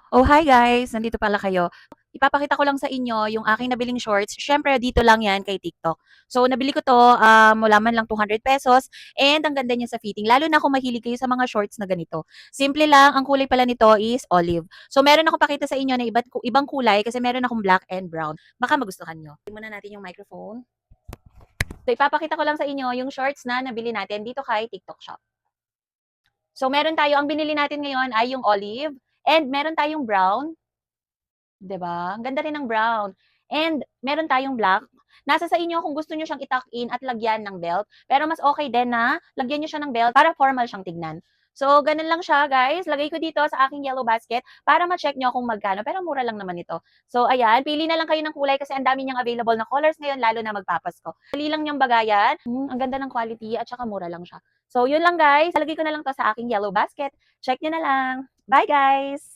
Oh, hi guys! Nandito pala kayo. Ipapakita ko lang sa inyo yung aking nabiling shorts. Siyempre, dito lang yan kay TikTok. So, nabili ko to, wala man lang ₱200 and ang ganda niya sa fitting. Lalo na kung mahilig kayo sa mga shorts na ganito. Simple lang, ang kulay pala nito is olive. So, meron ako pakita sa inyo na ibang kulay kasi meron akong black and brown. Baka magustuhan nyo. Muna natin yung microphone. So, ipapakita ko lang sa inyo yung shorts na nabili natin dito kay TikTok Shop. So, ang binili natin ngayon ay yung olive and meron tayong brown. 'Di ba? Ang ganda rin ng brown. And meron tayong black. Nasa sa inyo kung gusto niyo siyang i-tuck in at lagyan ng belt. Pero mas okay din na lagyan niyo siya ng belt para formal siyang tignan. So, ganun lang siya, guys. Lagay ko dito sa aking yellow basket para ma-check niyo kung magkano. Pero mura lang naman ito. So, ayan. Pili na lang kayo ng kulay kasi ang dami niyang available na colors ngayon, lalo na magpapasko. Dali lang niyang bagayan. Ang ganda ng quality at saka mura lang siya. So, yun lang, guys. Lagay ko na lang to sa aking yellow basket. Check niyo na lang. Bye, guys!